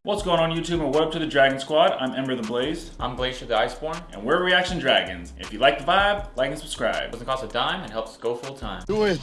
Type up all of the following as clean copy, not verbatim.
What's going on YouTube and what up to the Dragon Squad? I'm Ember the Blaze. I'm Glacier the Iceborne. And we're Reaction Dragons. If you like the vibe, like and subscribe. Doesn't cost a dime and helps us go full time. Do it!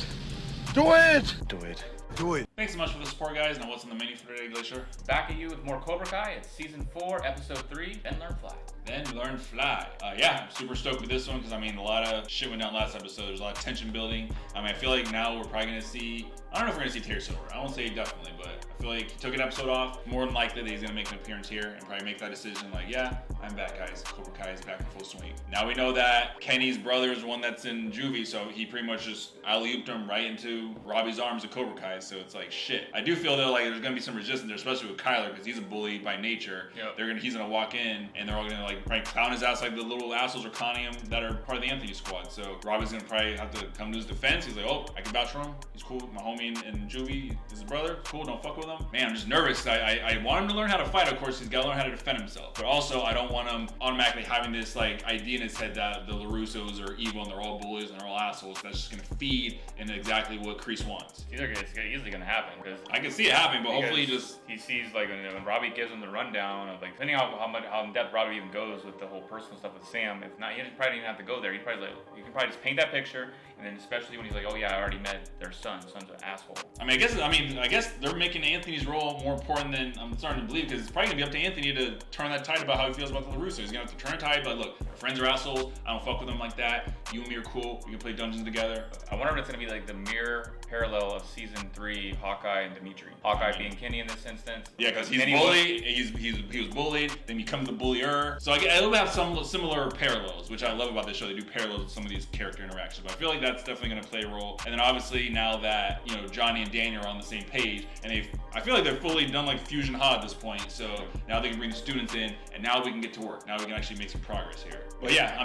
Do it! Do it. Do it! Thanks so much for the support, guys. Now what's on the menu for today, Glacier? Back at you with more Cobra Kai. It's season 4, episode 3, Then Learn Fly. Then Learn Fly. Yeah, I'm super stoked with this one because I mean a lot of shit went down last episode. There's a lot of tension building. I feel like now we're probably gonna see, I don't know if we're gonna see Terry Silver. I won't say definitely, but I feel like he took an episode off. More than likely that he's gonna make an appearance here and probably make that decision like, yeah, I'm back, guys. Cobra Kai is back in full swing. Now we know that Kenny's brother is the one that's in juvie, so he pretty much just alley-ooped him right into Robbie's arms of Cobra Kai. So it's like shit. I do feel though like there's gonna be some resistance there, especially with Kyler because he's a bully by nature. Yep. He's gonna walk in and they're all gonna like probably clown his ass like the little assholes are conning him that are part of the Anthony squad. So Robbie's gonna probably have to come to his defense. He's like, oh, I can vouch for him. He's cool. My homie in juvie is his brother. Cool. Don't fuck with him. Man, I'm just nervous. I want him to learn how to fight. Of course, he's gotta learn how to defend himself. But also, I don't want him automatically having this like idea in his head that the LaRussos are evil and they're all bullies and they're all assholes. That's just gonna feed into exactly what Kreese wants. It's easily gonna happen because I can see it happening, but hopefully he sees like when Robbie gives him the rundown of like depending on how in depth Robbie even goes with the whole personal stuff with Sam. If not, he probably didn't even have to go there. He probably like you can probably just paint that picture, and then especially when he's like, oh yeah, I already met their son. Son's an asshole. I guess they're making Anthony's role more important than I'm starting to believe because it's probably gonna be up to Anthony to turn that tide about how he feels about the LaRussos. He's gonna have to turn a tide, but look, our friends are assholes. I don't fuck with them like that. You and me are cool. We can play dungeons together. I wonder if it's gonna be like the mirror parallel of season 3, Hawkeye and Dimitri. Hawkeye being Kenny in this instance. Yeah, because he's bullied. He was bullied. Then becomes the bullier. So it'll have some similar parallels, which I love about this show. They do parallels with some of these character interactions. But I feel like that's definitely gonna play a role. And then obviously now that Johnny and Daniel are on the same page, and I feel like they're fully done like Fusion Ha at this point. So now they can bring the students in, and now we can get to work. Now we can actually make some progress here. But yeah,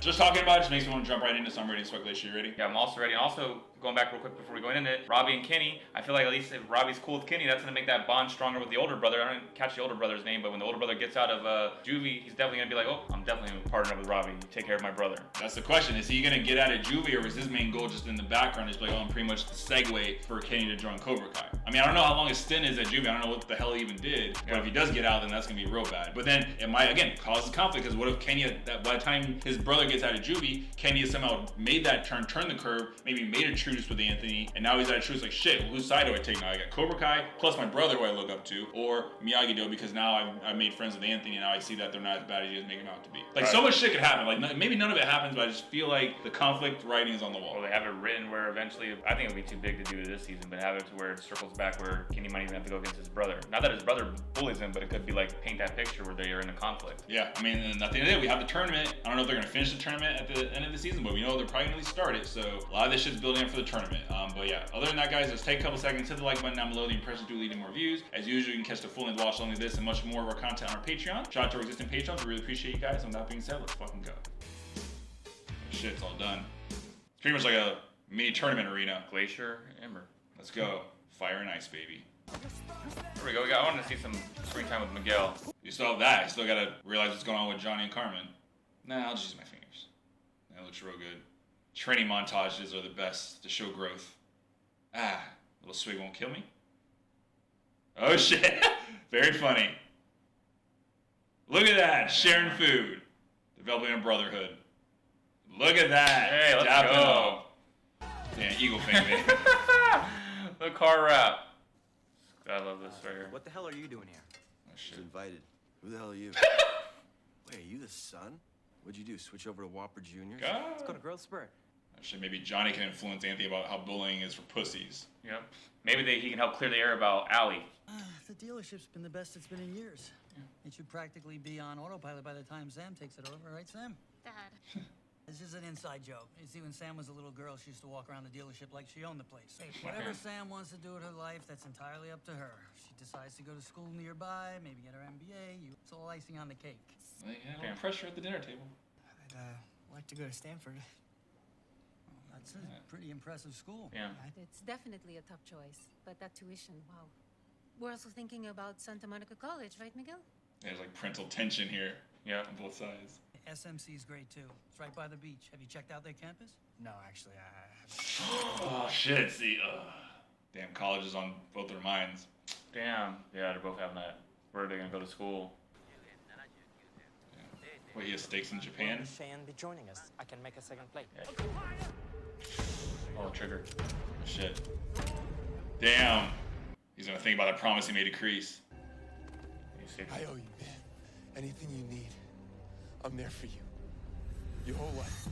just talking about it just makes me want to jump right into some. I'm ready to speculate. You ready? Yeah, I'm also ready. And also, going back real quick before we go into it, Robbie and Kenny, I feel like at least if Robbie's cool with Kenny, that's going to make that bond stronger with the older brother. I don't catch the older brother's name, but when the older brother gets out of juvie, he's definitely going to be like, oh, I'm definitely going to partner up with Robbie. Take care of my brother. That's the question. Is he going to get out of juvie, or is his main goal just in the background? Is like, oh, I'm pretty much the segue for Kenny to join Cobra Kai. I don't know how long his stint is at juvie. I don't know what the hell he even did. But if he does get out, then that's going to be real bad. But then it might, again, cause conflict, because what if Kenny, by the time his brother gets out of juvie, Kenny has somehow made that turn, turned the curve, maybe made a truce with Anthony, and now he's at a truce like, shit, whose side do I take now? I got Cobra Kai, plus my brother who I look up to, or Miyagi-Do, because now I've made friends with Anthony, and now I see that they're not as bad as you guys make them out to be. Like, so much shit could happen. Like, maybe none of it happens, but I just feel like the conflict writing is on the wall. Well, they have it written where eventually, I think it would be too big to do this season, but have it to where it circles back where Kenny might even have to go against his brother. Not that his brother bullies him, but it could be like paint that picture where they are in a conflict. Yeah, and at the end of the day, we have the tournament. I don't know if they're going to finish the tournament at the end of the season, but we know they're probably going to start it, so a lot of this shit's building up for the tournament. But yeah, other than that, guys, let's take a couple seconds, hit the like button down below. The impressions do lead to more views. As usual, you can catch the full length watch along with this and much more of our content on our Patreon. Shout out to our existing patrons. We really appreciate you guys. And with that being said, let's fucking go. Shit, it's all done. It's pretty much like a mini tournament arena. Glacier, Ember. Let's go. Fire and ice, baby. There we go. I wanted to see some screen time with Miguel. You still have that. You still gotta realize what's going on with Johnny and Carmen. Nah, I'll just use my fingers. That looks real good. Training montages are the best to show growth. Ah, a little swig won't kill me. Oh shit. Very funny. Look at that. Sharing food. Developing a brotherhood. Look at that. Hey, let's go. Damn, Eagle fan, baby. The car wrap. I love this right here. What the hell are you doing here? Oh shit. Just invited. Who the hell are you? Wait, are you the son? What'd you do? Switch over to Whopper Juniors? Let's go to Growth Spurt. Actually, maybe Johnny can influence Anthony about how bullying is for pussies. Yep. Maybe he can help clear the air about Allie. The dealership's been the best it's been in years. Yeah. It should practically be on autopilot by the time Sam takes it over, right, Sam? Dad. This is an inside joke. You see, when Sam was a little girl, she used to walk around the dealership like she owned the place. Hey, whatever Sam wants to do with her life, that's entirely up to her. She decides to go to school nearby, maybe get her MBA. It's all icing on the cake. Like, no pressure at the dinner table. I'd like to go to Stanford. Well, that's a pretty impressive school. Yeah. It's definitely a top choice, but that tuition, wow. We're also thinking about Santa Monica College, right, Miguel? There's like parental tension here. Yeah. On both sides. SMC is great too. It's right by the beach. Have you checked out their campus? No, actually, I haven't. Oh shit! See, damn, college is on both their minds. Damn. Yeah, they're both having that Where are they gonna go to school? Wait, he has stakes in Japan? Cheyenne be joining us? I can make a second plate. Oh, trigger. Shit. Damn. He's gonna think about that promise he made to Kreese. I owe you, man. Anything you need, I'm there for you. Your whole life.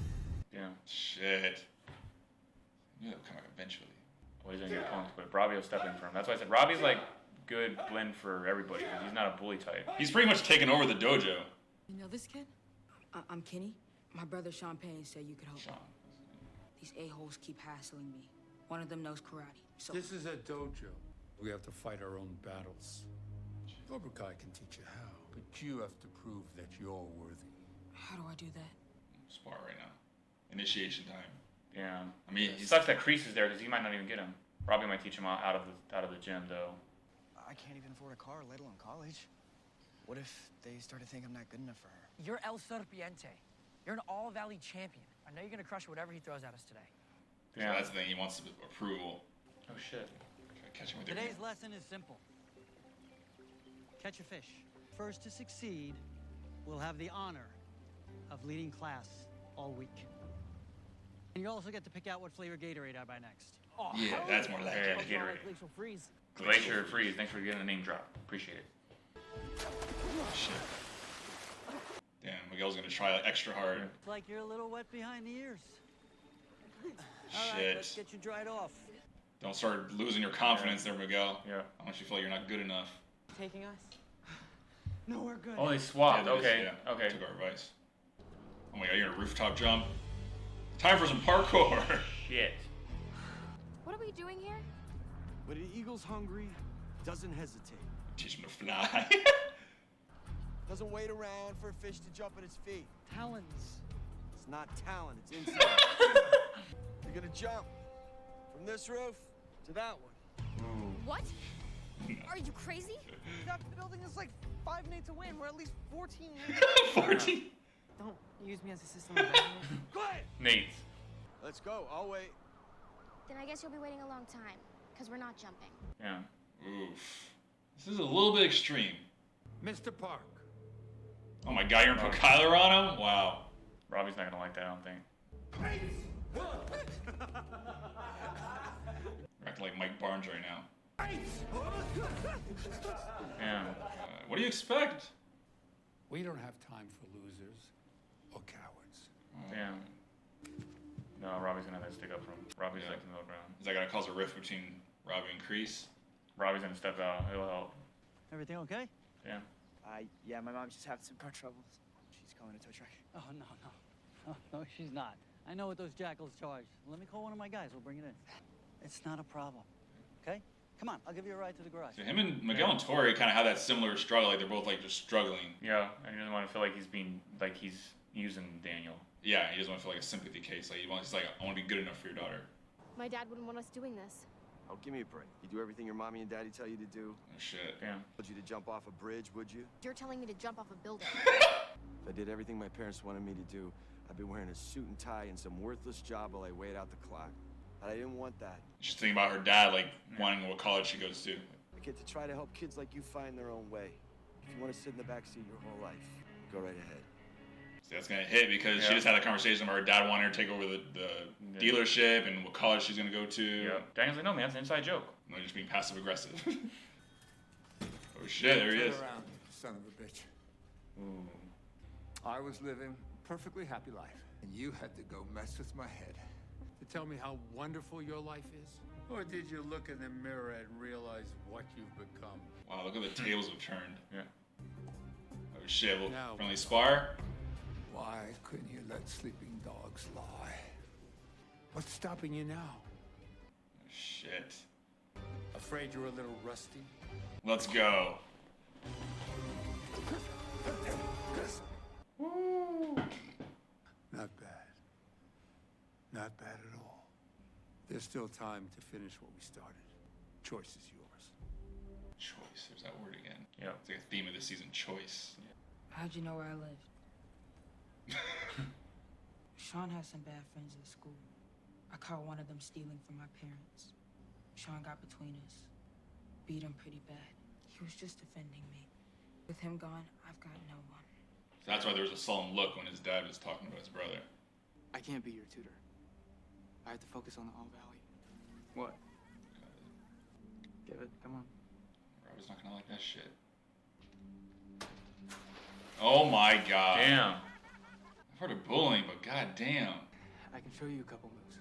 Yeah. Shit. I knew that would come out eventually. Well, he's gonna get punked, but Robbie will step in for him. That's why I said Robbie's like good blend for everybody. He's not a bully type. He's pretty much taken over the dojo. You know this kid? I'm Kenny. My brother Sean Payne said you could help. Sean. These a-holes keep hassling me. One of them knows karate. So This is a dojo. We have to fight our own battles. Cobra Kai can teach you how, but you have to prove that you're worthy. how do I do that? Spar right now. Initiation time. Yeah. I mean, It sucks that Kreese is there because he might not even get him. Robbie might teach him out of the gym though. I can't even afford a car, let alone college. What if they started thinking I'm not good enough for her? You're El Serpiente. You're an all-valley champion. I know you're gonna crush whatever he throws at us today. Yeah, that's the thing. He wants approval. Oh shit. Catch him with your Today's lesson is simple. Catch a fish. First to succeed will have the honor of leading class all week. And you also get to pick out what flavor Gatorade I buy next. Oh, Yeah, hell that's more like Yeah, it. Gatorade. Glacial freeze. Glacier Freeze. Thanks for getting the name drop. Appreciate it. Shit. Damn, Miguel's gonna try like, extra hard. It's like you're a little wet behind the ears. All Shit. right, let's get you dried off. Don't start losing your confidence there, Miguel. Yeah. I want you to feel like you're not good enough. Taking us? No, we're good. Oh, they swapped. Yeah, Okay. yeah. Okay. Took our advice. Oh my god, you're gonna rooftop jump. Time for some parkour. Shit. What are we doing here? When an eagle's hungry, doesn't hesitate. Teach him to fly. Doesn't wait around for a fish to jump at its feet. Talons. It's not talent, it's instinct. You're gonna jump from this roof to that one. What? Are you crazy? The building is like 5 minutes away and we're at least 14 14. Don't use me as a system of measurement. Quiet! Nate. Let's go, I'll wait. Then I guess you'll be waiting a long time, because we're not jumping. Yeah. Oof. This is a little bit extreme. Mr. Park. Oh my god, you're gonna put Kyler on him? Wow. Robbie's not gonna like that, I don't think. You're acting like Mike Barnes right now. Yeah. What do you expect? We don't have time for losers or cowards. Yeah. No, Robbie's gonna have to stick up for him. Robbie's like the middle ground. Is that gonna cause a rift between Robbie and Kreese? Robbie's gonna step out. He'll help. Everything okay? Yeah. Yeah, my mom's just having some car troubles. She's calling a tow truck. Oh, no, no. No, she's not. I know what those jackals charge. Let me call one of my guys. We'll bring it in. It's not a problem. Okay? Come on, I'll give you a ride to the garage. So him and Miguel and Tori kind of have that similar struggle. Like they're both like just struggling. Yeah, and he doesn't want to feel like he's being like he's using Daniel. Yeah, he doesn't want to feel like a sympathy case. Like he's like, I want to be good enough for your daughter. My dad wouldn't want us doing this. Oh, give me a break. You do everything your mommy and daddy tell you to do. Oh shit. Yeah. Told you to jump off a bridge, would you? You're telling me to jump off a building. If I did everything my parents wanted me to do, I'd be wearing a suit and tie and some worthless job while I wait out the clock. But I didn't want that. She's thinking about her dad, like wanting what college she goes to. I get to try to help kids like you find their own way. If you want to sit in the backseat your whole life, go right ahead. See, that's gonna hit because she just had a conversation where her dad wanted her to take over the dealership and what college she's gonna go to. Yeah. Daniel's like, no man, it's an inside joke. No, just being passive aggressive. Oh shit, there he is. Turn around, son of a bitch. Ooh. I was living a perfectly happy life, and you had to go mess with my head to tell me how wonderful your life is? Or did you look in the mirror and realize what you've become? Wow, look at the tables have turned. Yeah. Oh shit, little Now- friendly spar. Why couldn't you let sleeping dogs lie? What's stopping you now? Oh, shit. Afraid you're a little rusty? Let's go. Not bad. Not bad at all. There's still time to finish what we started. Choice is yours. Choice. There's that word again. Yeah. It's like a theme of this season. Choice. How'd you know where I lived? Sean has some bad friends at school. I caught one of them stealing from my parents. Sean got between us. Beat him pretty bad. He was just defending me. With him gone, I've got no one. So that's why there was a sullen look when his dad was talking about his brother. I can't be your tutor. I have to focus on the All Valley. What? Give it. Come on. Robbie's not gonna like that shit. Oh my god. Damn. I've heard of bullying, but god damn. I can show you a couple moves.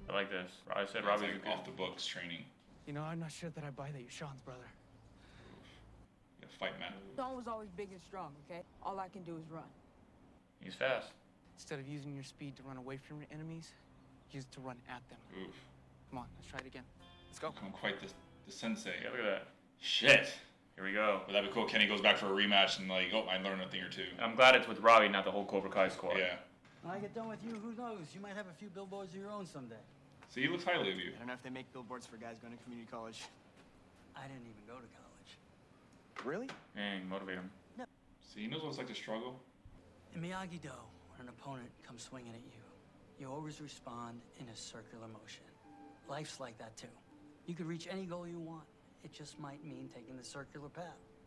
I like this. I said It's Robbie's like good. off the books training. You know, I'm not sure that I buy that you're Sean's brother. You gotta fight, man. Sean was always big and strong, okay? All I can do is run. He's fast. Instead of using your speed to run away from your enemies, use it to run at them. Oof. Come on, let's try it again. Let's go. I'm quite the sensei. Yeah, look at that. Shit. Here we go. Would that be cool? Kenny goes back for a rematch and like, oh, I learned a thing or two. And I'm glad it's with Robbie, not the whole Cobra Kai squad. Yeah. When I get done with you, who knows? You might have a few billboards of your own someday. See, he looks highly of you. I don't know if they make billboards for guys going to community college. I didn't even go to college. Really? Man, motivate him. See, he knows what it's like to struggle. In Miyagi-Do, when an opponent comes swinging at you, you always respond in a circular motion. Life's like that too. You could reach any goal you want. It just might mean taking the circular path.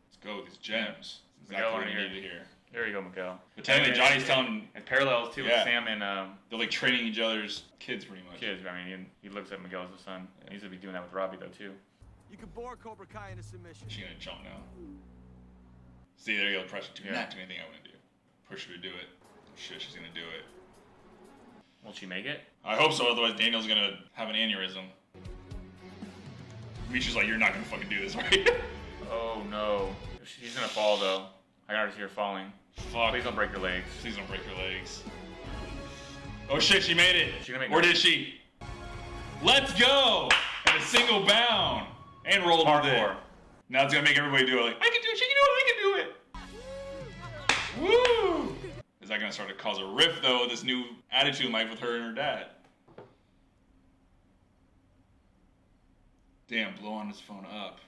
Let's go, these gems. Miguel Exactly what on we here. needed here. There you go, Miguel. But technically, Johnny's telling and parallels too Yeah. with Sam and they're like training each other's kids pretty much. kids. I mean, he looks at Miguel as a son. He needs to be doing that with Robbie though too. You can bore Cobra Kai into submission. She's gonna jump now. See, there you go. Pressure to Yeah. not do anything I want to do. Push her to do it. Oh, shit, she's gonna do it. Will she make it? I hope so. Otherwise, Daniel's gonna have an aneurysm. Misha's like, you're not gonna fucking do this, right? Oh no. She's gonna fall though. I can already see her falling. Fuck. Please don't break your legs. Please don't break your legs. Oh shit, she made it. She gonna make or it? did she? Let's go! In a single bound. And rolled with it. Hardcore. Now it's gonna make everybody do it. Like, I can do it. She can do it. I can do it. Woo! Is that gonna start to cause a rift though? This new attitude in life with her and her dad. Damn, blow on his phone up.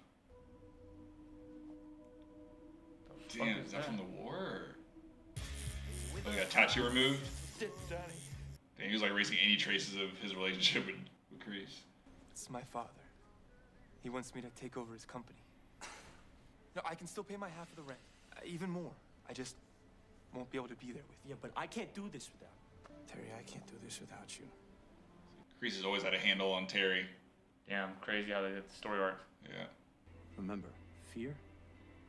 Damn, is that from the war? Oh, they got tattoo removed? Damn, he was like erasing any traces of his relationship with Kreese. It's my father. He wants me to take over his company. No, I can still pay my half of the rent. Even more. I just won't be able to be there with you. Yeah, but I can't do this without. Terry, I can't do this without you. Kreese has always had a handle on Terry. Damn, crazy how they did the story arc Yeah. Remember, fear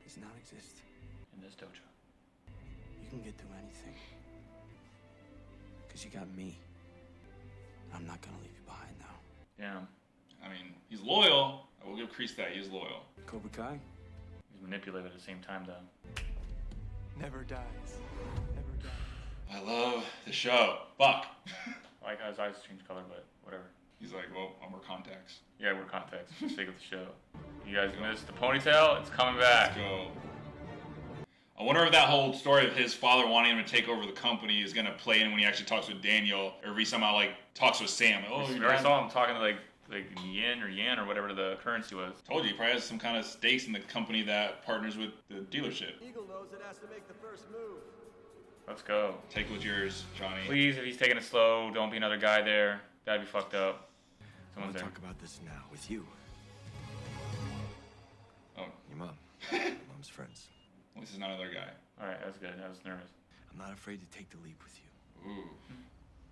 does not exist. in this dojo. You can get through anything. Because you got me. I'm not gonna leave you behind now. Damn. I mean, he's loyal. I will give Kreese that. He is loyal. Cobra Kai? He's manipulated at the same time though. Never dies. Never dies. I love the show. Fuck. I like how his eyes change color, but whatever. He's like, well, I'm wear contacts. Yeah, we're contacts. Stick with the show. You guys missed the ponytail. It's coming back. Let's go. I wonder if that whole story of his father wanting him to take over the company is gonna play in when he actually talks with Daniel, or if he somehow like talks with Sam. Oh, We you already saw him talking to like yen or whatever the currency was. Told you, he probably has some kind of stakes in the company that partners with the dealership. Eagle knows it has to make the first move. Let's go. Take what's yours, Johnny. Please, if he's taking it slow, don't be another guy there. That'd be fucked up. I want Someone's to there. talk about this now with you. Oh, Your mom. Mom's friends. this is not another guy. Alright, that's good. I was nervous. I'm not afraid to take the leap with you. Ooh.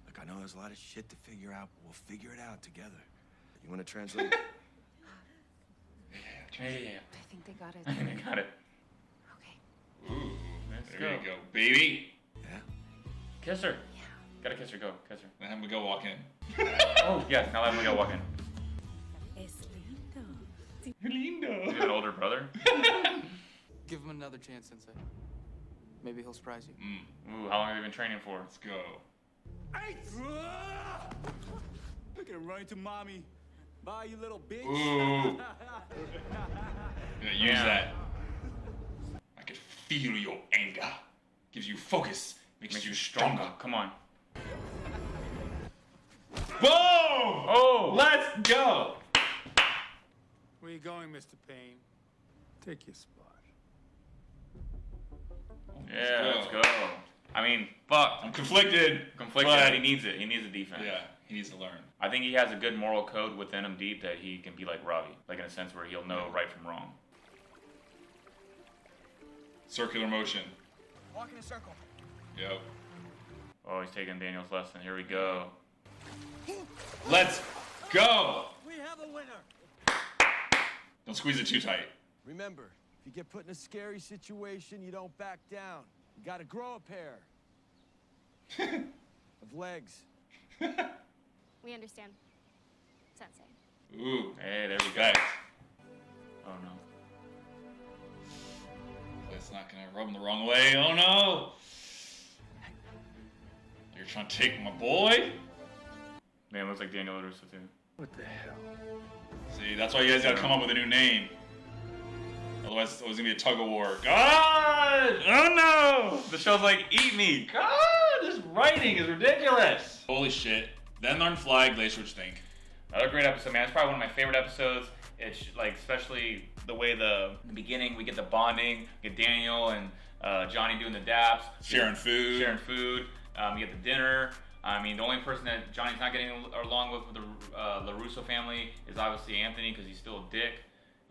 Look, I know there's a lot of shit to figure out, but we'll figure it out together. You want to translate? Yeah. I think they got it. I think I got it. Okay. Ooh. Let's There go. you go, baby. Yeah? Kiss her. Gotta kiss her. Go. Kiss her. Let him go walk in. Oh, yeah. Now let me go walk in. Es lindo. Lindo. You have an older brother? Give him another chance, Sensei. Maybe he'll surprise you. Ooh, how long have you been training for? Let's go. Look at him running to mommy. Bye, you little bitch. Ooh. Yeah, use Yeah. that. I can feel your anger. Gives you focus. Makes you stronger. Come on. Boom! Oh! Let's go! Where you going, Mr. Payne? Take your spot. Yeah, let's go. I mean, fuck. I'm conflicted. Conflicted. but- He needs it. He needs a defense. Yeah, he needs to learn. I think he has a good moral code within him deep that he can be like Robbie. Like in a sense where he'll know right from wrong. Circular motion. Walk in a circle. Yep. Oh, he's taking Daniel's lesson. Here we go. Let's go. We have a winner. Don't squeeze it too tight. Remember, if you get put in a scary situation, you don't back down. You gotta grow a pair of legs. We understand, Sensei. Ooh. Hey, there we go. Oh no. It's not gonna rub him the wrong way. Oh no. You're trying to take my boy? Man, looks like Daniel LaRusso too. What the hell? See, that's why you guys gotta come up with a new name. Otherwise, it's always gonna be a tug of war. God! Oh no! The show's like, eat me. God! This writing is ridiculous! Holy shit. Then learn fly, Glacier, what you think? Another great episode, man. It's probably one of my favorite episodes. It's like, especially the way in the beginning, we get the bonding, we get Daniel and Johnny doing the daps. Sharing food. You get the dinner. I mean, the only person that Johnny's not getting along with the LaRusso family is obviously Anthony, because he's still a dick.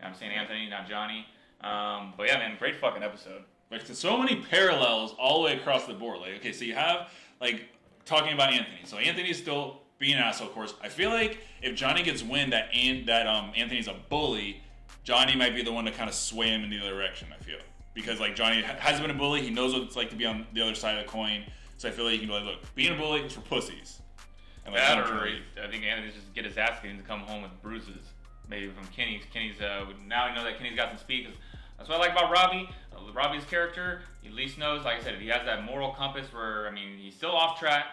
I'm saying Anthony, not Johnny. But yeah, man, great fucking episode. Like, there's so many parallels all the way across the board. Like, okay, so you have, like, talking about Anthony. So Anthony's still being an asshole, of course. I feel like if Johnny gets wind that Anthony's a bully, Johnny might be the one to kind of sway him in the other direction, I feel. Because, like, Johnny hasn't been a bully. He knows what it's like to be on the other side of the coin. So I feel like he can be like, look, being a bully is for pussies. And like, That or I think Anthony's just get his ass kicked and come home with bruises. Maybe from Kenny's. Now we know that Kenny's got some speed. Cause that's what I like about Robbie. Robbie's character, he at least knows, like I said, he has that moral compass where, I mean, he's still off track,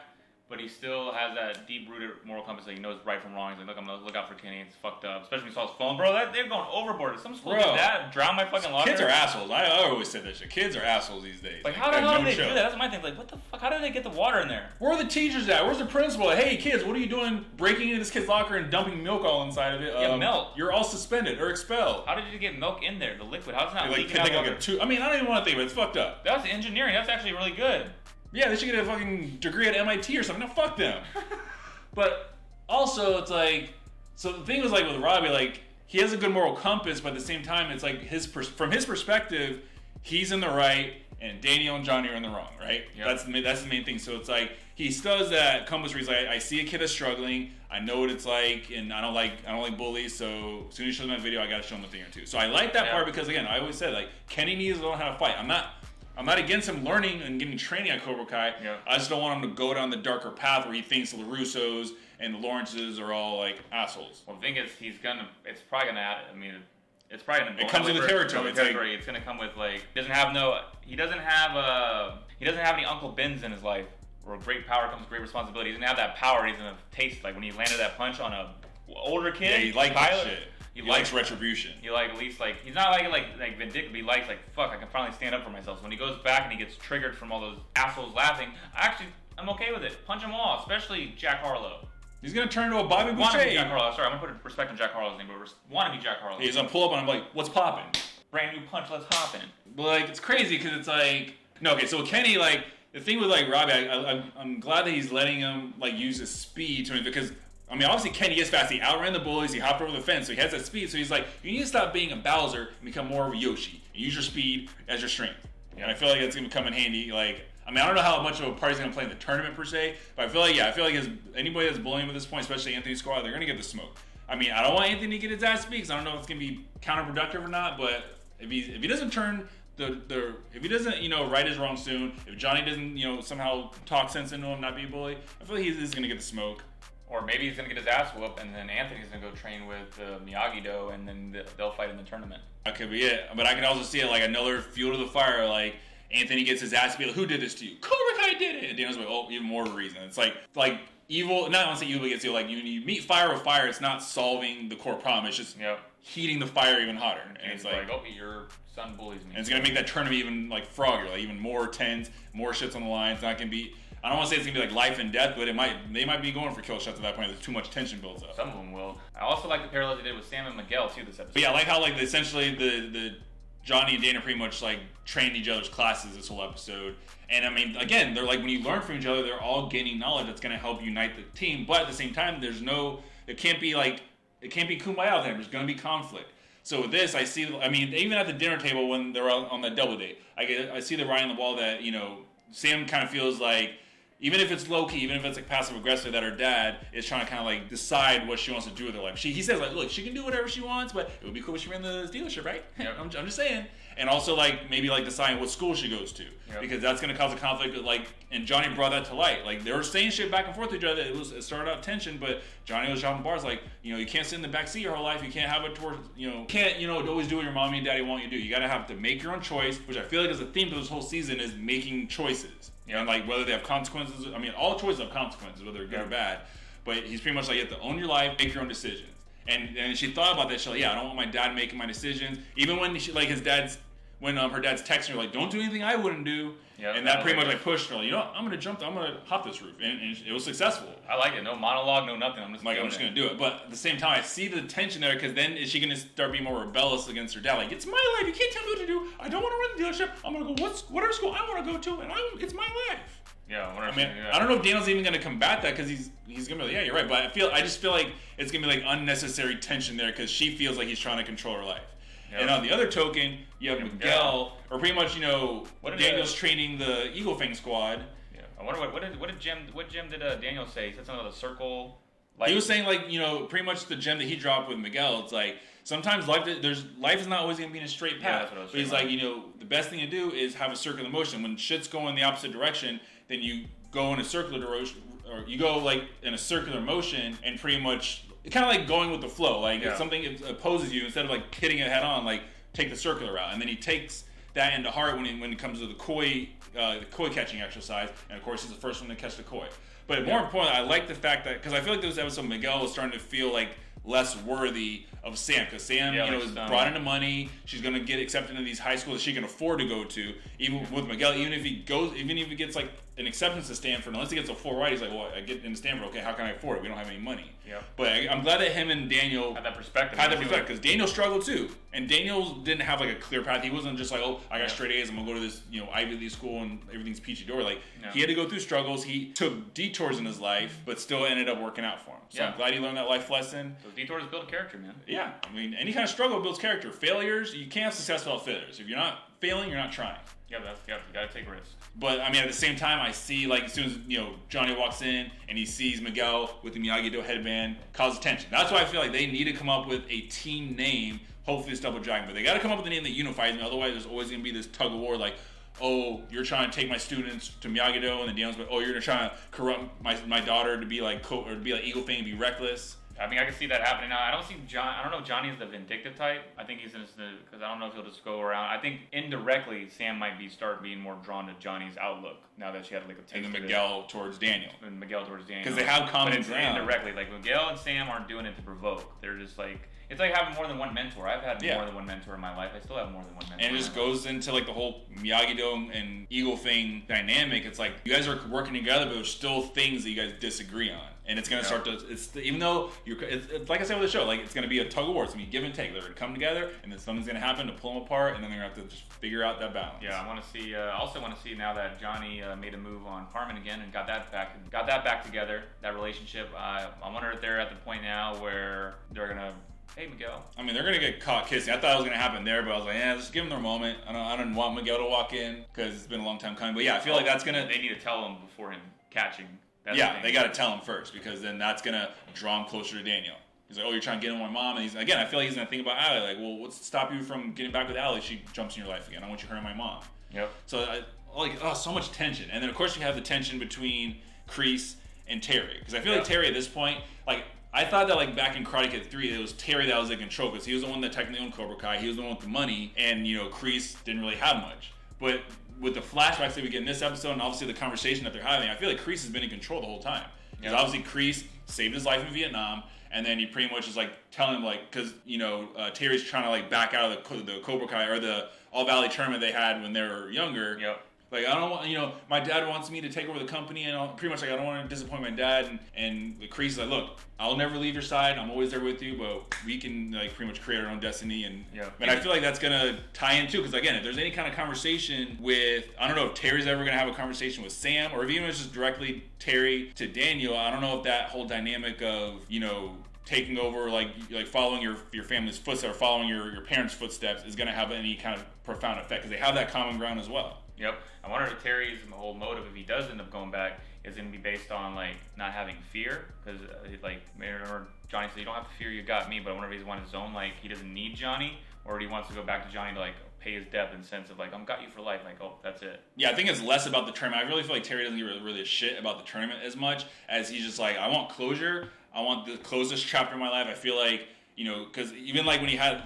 but he still has that deep-rooted moral compass that he knows right from wrong. He's like, look, I'm gonna look out for Kenny. It's fucked up. Especially when he saw his phone, bro. They're going overboard. If some school did that, drown my fucking locker. Kids are assholes. I always said that shit. Kids are assholes these days. Like, how the hell did they do that? That's my thing. Like, what the fuck? How did they get the water in there? Where are the teachers at? Where's the principal? Hey, kids, what are you doing breaking into this kid's locker and dumping milk all inside of it? Yeah, milk. You're all suspended or expelled. How did you get milk in there? The liquid? How's it not Like, leaking out water? I mean, I don't even want to think, but it's fucked up. That's engineering. That's actually really good. Yeah, they should get a fucking degree at MIT or something. No, fuck them. But also, it's like, so the thing was like with Robbie, like, he has a good moral compass, but at the same time, it's like from his perspective, he's in the right, and Daniel and Johnny are in the wrong, right? Yep. That's the main thing. So it's like he still has that compass where he's like, I see a kid that's struggling, I know what it's like, and I don't like bullies. So as soon as he shows him that video, I gotta show him a thing or two. So I like that part because again, I always said like Kenny needs to learn how to fight. I'm not against him learning and getting training at Cobra Kai. Yeah. I just don't want him to go down the darker path where he thinks the LaRussos and the Lawrences are all like assholes. Well, the thing is, it's probably gonna add, I mean, it's probably gonna. It comes with the territory. It's gonna come with like, he doesn't have any Uncle Bens in his life, where great power comes with great responsibility. He doesn't have that power. He doesn't have taste. Like when he landed that punch on a older kid. Yeah, he likes that shit. He likes retribution. He like at least like he's not like vindictive. He likes like fuck. I can finally stand up for myself. So when he goes back and he gets triggered from all those assholes laughing, I'm okay with it. Punch them all, especially Jack Harlow. He's gonna turn into a Bobby Boucher. Wannabe Jack Harlow. Sorry, I'm gonna put respect on Jack Harlow's name, but wannabe Jack Harlow. He's gonna pull up and I'm like, what's popping? Brand new punch. Let's hop in. But like, it's crazy because it's like, no, okay. So Kenny, like, the thing with like Robbie, I'm glad that he's letting him like use his speed to because. I mean, obviously Kenny is fast. He outran the bullies. He hopped over the fence, so he has that speed. So he's like, you need to stop being a Bowser and become more of a Yoshi. And use your speed as your strength. And I feel like that's gonna come in handy. Like, I mean, I don't know how much of a part he's gonna play in the tournament per se, but I feel like anybody that's bullying him at this point, especially Anthony's squad, they're gonna get the smoke. I mean, I don't want Anthony to get his ass beat because I don't know if it's gonna be counterproductive or not. But if he doesn't turn if he doesn't right his wrong soon, if Johnny doesn't somehow talk sense into him, not be a bully, I feel like he's gonna get the smoke. Or maybe he's gonna get his ass whooped, and then Anthony's gonna go train with Miyagi-Do, and then they'll fight in the tournament. That could be it. But I can also see it like another fuel to the fire. Like Anthony gets his ass beat. Like, who did this to you? Cobra Kai did it. And Daniel's like, oh, even more reason. It's like evil. Not I want to say evil gets you. Like you meet fire with fire. It's not solving the core problem. It's just heating the fire even hotter. And it's like, oh, your son bullies me. And it's gonna make that tournament even like froggier, like even more tense, more shits on the line. It's not gonna be. I don't want to say it's gonna be like life and death, but they might be going for kill shots at that point. There's too much tension builds up. Some of them will. I also like the parallels they did with Sam and Miguel too this episode. But yeah, I like how like essentially the Johnny and Dana pretty much like trained each other's classes this whole episode. And I mean, again, they're like when you learn from each other, they're all gaining knowledge that's gonna help unite the team. But at the same time, it can't be kumbaya with them. There's gonna be conflict. So with this, I see, I mean, even at the dinner table when they're on that double date, I see the writing on the wall that, you know, Sam kind of feels like, even if it's low-key, even if it's like passive-aggressive, that her dad is trying to kind of like decide what she wants to do with her life. He says like, look, she can do whatever she wants, but it would be cool if she ran the dealership, right? Yep. I'm just saying. And also like maybe like deciding what school she goes to, because that's going to cause a conflict. Like, and Johnny brought that to light. Like they were saying shit back and forth to each other. It started out tension, but Johnny was dropping bars like, you know, you can't sit in the backseat your whole life. You can't have it towards, you know, can't, you know, always do what your mommy and daddy want you to do. You got to have to make your own choice, which I feel like is a theme of this whole season, is making choices. And like whether they have consequences, I mean, all choices have consequences, whether they're good or bad. But he's pretty much like, you have to own your life, make your own decisions. And she thought about that. She's like, yeah, I don't want my dad making my decisions. Even when she, like her dad's texting her like, don't do anything I wouldn't do. Yeah, and that pretty much like pushed her. Like, you know what? I'm gonna hop this roof, and it was successful. I like it. No monologue, no nothing. I'm just gonna do it. But at the same time, I see the tension there, because then is she gonna start being more rebellious against her dad? Like, it's my life. You can't tell me what to do. I don't want to run the dealership. I'm gonna go whatever school I want to go to, and it's my life. Yeah, I mean, I don't know if Daniel's even gonna combat that, because he's gonna be like, yeah, you're right. But I just feel like it's gonna be like unnecessary tension there, because she feels like he's trying to control her life. Yep. And on the other token, you have Miguel, or pretty much, you know, Daniel's training the Eagle Fang squad. Yeah, I wonder what did Jim did Daniel say? He said something about the circle. He was saying like, you know, pretty much the gem that he dropped with Miguel. It's like sometimes life is not always gonna be in a straight path. That's what I was but he's like, you know, the best thing to do is have a circular motion. When shit's going the opposite direction, then you go in a circular direction, or you go like in a circular motion, and pretty much kind of like going with the flow. Like if something opposes you, instead of like hitting it head on, like take the circular route. And then he takes that into heart when it comes to the koi catching exercise. And of course, he's the first one to catch the koi. But more importantly, I like the fact that, because I feel like this episode Miguel was starting to feel like less worthy of Sam, because Sam, you know, is brought into money. She's gonna get accepted into these high schools that she can afford to go to. Even with Miguel, even if he gets like an acceptance to Stanford, unless he gets a full ride, he's like, well, I get into Stanford, okay, how can I afford it? We don't have any money. Yeah. But I'm glad that him and Daniel had that perspective. Because Daniel struggled too, and Daniel didn't have like a clear path. He wasn't just like, oh, I got straight A's, I'm gonna go to this, you know, Ivy League school and everything's peachy door. Like he had to go through struggles. He took detours in his life, but still ended up working out for him. So I'm glad he learned that life lesson. Those detours build a character, man. Yeah, I mean, any kind of struggle builds character. Failures, you can't have success without failures. If you're not failing, you're not trying. Yeah, you gotta take risks. But I mean, at the same time, I see like as soon as, you know, Johnny walks in and he sees Miguel with the Miyagi-Do headband, causes tension. That's why I feel like they need to come up with a team name. Hopefully it's Double Dragon, but they got to come up with a name that unifies me. Otherwise, there's always gonna be this tug of war. Like, oh, you're trying to take my students to Miyagi-Do, and then Daniel's like, oh, you're trying to corrupt my daughter to be like Eagle Fang, be reckless. I mean, I can see that happening now. I don't know if Johnny is the vindictive type. I think he's because I don't know if he'll just go around. I think indirectly Sam might start being more drawn to Johnny's outlook now that she had like a taste. And then Miguel towards Daniel. And Miguel towards Daniel. Because they have common ground. ground. Indirectly, like Miguel and Sam aren't doing it to provoke. They're just like, it's like having more than one mentor. I've had more than one mentor in my life. I still have more than one mentor. And it just goes into like the whole Miyagi-Do and Eagle Fang dynamic. It's like you guys are working together, but there's still things that you guys disagree on. And it's gonna start to. Even though it's like I said with the show, like it's gonna be a tug of war. It's gonna be give and take. They're gonna come together, and then something's gonna happen to pull them apart, and then they're gonna have to just figure out that balance. Yeah, I want to see. Also want to see now that Johnny made a move on Carmen again and got that back together. That relationship. I wonder if they're at the point now where they're gonna. Hey, Miguel. I mean, they're gonna get caught kissing. I thought it was gonna happen there, but I was like, yeah, just give them their moment. I don't want Miguel to walk in because it's been a long time coming. But yeah, I feel like that's gonna. They need to tell him before him catching. They got to tell him first, because then that's going to draw him closer to Daniel. He's like, oh, you're trying to get in with my mom. And I feel like he's going to think about Allie. Like, well, what's to stop you from getting back with Allie? She jumps in your life again. I want you hurting my mom. Yep. So, so much tension. And then, of course, you have the tension between Kreese and Terry. Because I feel like Terry at this point, like, I thought that, like, back in Karate Kid 3, it was Terry that was in control, because he was the one that technically owned Cobra Kai. He was the one with the money. And, you know, Kreese didn't really have much. But with the flashbacks that we get in this episode, and obviously the conversation that they're having, I feel like Kreese has been in control the whole time. Because obviously Kreese saved his life in Vietnam, and then he pretty much is like telling him, like, because, you know, Terry's trying to like back out of the Cobra Kai or the All Valley tournament they had when they were younger. Yep. Like, I don't want, you know, my dad wants me to take over the company, and pretty much like I don't want to disappoint my dad. And the Kreese is like, look, I'll never leave your side. I'm always there with you, but we can like pretty much create our own destiny. And I feel like that's gonna tie in too, because again, if there's any kind of conversation with, I don't know if Terry's ever gonna have a conversation with Sam, or if even it's just directly Terry to Daniel. I don't know if that whole dynamic of, you know, taking over, like following your family's footsteps or following your parents' footsteps is going to have any kind of profound effect because they have that common ground as well. Yep. I wonder if Terry's whole motive, if he does end up going back, is going to be based on like not having fear, because like remember Johnny said, you don't have to fear, you got me. But I wonder if he's on his own, like he doesn't need Johnny, or he wants to go back to Johnny to like pay his debt in the sense of like, I'm got you for life, like, oh, that's it. Yeah, I think it's less about the tournament. I really feel like Terry doesn't give really a shit about the tournament as much as he's just like, I want closure. I want to close this chapter in my life. I feel like, you know, because even like when he had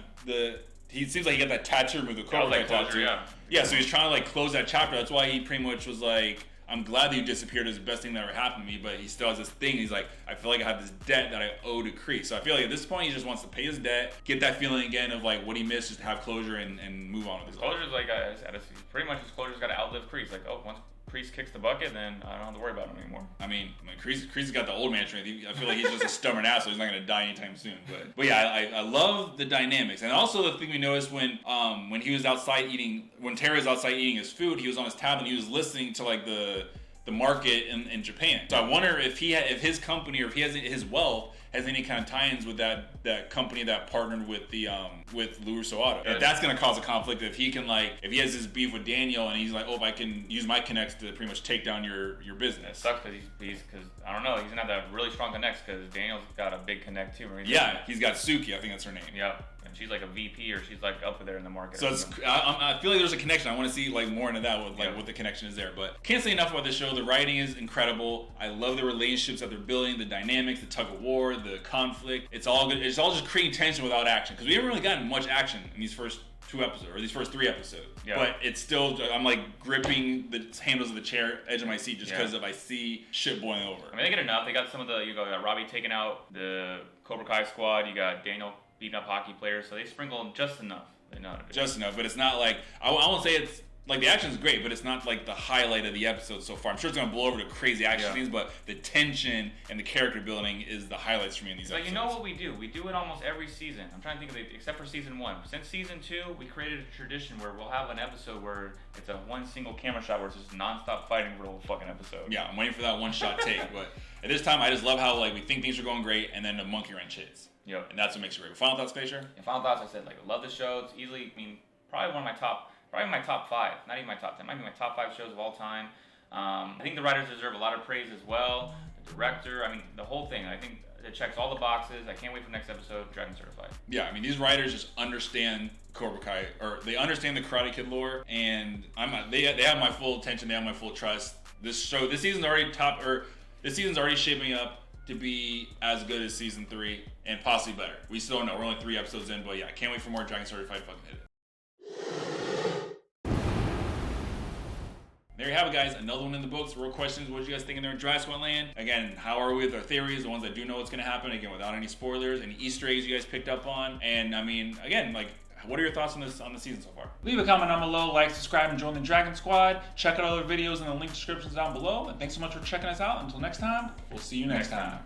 he seems like he got that tattoo with the Cobra like tattoo. Yeah. Yeah, so he's trying to like close that chapter. That's why he pretty much was like, I'm glad that you disappeared. It's the best thing that ever happened to me. But he still has this thing. He's like, I feel like I have this debt that I owe to Kree. So I feel like at this point, he just wants to pay his debt, get that feeling again of like what he missed, just to have closure and move on with his life. Closure's like, pretty much his closure's got to outlive Kreese. Like, oh, once Kreese kicks the bucket, then I don't have to worry about him anymore. I mean Kreese's got the old man strength. I feel like he's just a stubborn asshole. He's not going to die anytime soon. But yeah, I love the dynamics. And also the thing we noticed when he was outside eating, when Terry was outside eating his food, he was on his tablet and he was listening to like the market in Japan. So I wonder if his company or if he has his wealth has any kind of tie-ins with that company that partnered with with LaRusso Auto. If that's gonna cause a conflict, if he has this beef with Daniel and he's like, oh, if I can use my connects to pretty much take down your business. It sucks because I don't know, he's gonna have that really strong connects because Daniel's got a big connect too. Yeah, he's got Suki, I think that's her name. Yeah. And she's like a VP, or she's like up there in the market. So I feel like there's a connection. I want to see like more into that with what the connection is there. But can't say enough about this show. The writing is incredible. I love the relationships that they're building, the dynamics, the tug of war, the conflict. It's all good. It's all just creating tension without action because we haven't really gotten much action in these first 2 episodes or these first 3 episodes. Yeah. But it's still, I'm like gripping the handles of the chair, edge of my seat, just because if I see shit boiling over. I mean, they get enough. They got some of you got Robbie taking out the Cobra Kai squad. You got Daniel beating up hockey players, so they sprinkle them just enough. Just enough, but it's not like I won't say it's like the action's great, but it's not like the highlight of the episode so far. I'm sure it's gonna blow over to crazy action scenes, but the tension and the character building is the highlights for me in these episodes. You know what we do? We do it almost every season. I'm trying to think of it, except for season 1. Since season 2, we created a tradition where we'll have an episode where it's a one single camera shot where it's just non-stop fighting for the whole fucking episode. Yeah, I'm waiting for that one shot take, but at this time, I just love how like we think things are going great, and then the monkey wrench hits. Yep. And that's what makes it great. Final thoughts, Fisher? And final thoughts, I said, like, I love the show. It's easily, I mean, probably my top 5. Not even my top 10. Might be my top 5 shows of all time. I think the writers deserve a lot of praise as well. The director, I mean, the whole thing. I think it checks all the boxes. I can't wait for the next episode, Dragon Certified. Yeah, I mean, these writers just understand Cobra Kai, or they understand the Karate Kid lore, and they have my full attention. They have my full trust. This season's already shaping up to be as good as season 3 and possibly better. We still don't know. We're only 3 episodes in, but yeah, I can't wait for more Dragon Certified. Fucking hit it. There you have it, guys. Another one in the books. Real questions. What did you guys think in there in Dry Sweat Land? Again, how are we with our theories? The ones that do know what's going to happen. Again, without any spoilers. Any Easter eggs you guys picked up on? And I mean, again, like, what are your thoughts on the season so far? Leave a comment down below, like, subscribe, and join the Dragon Squad. Check out other videos in the link descriptions down below. And thanks so much for checking us out. Until next time, we'll see you next time.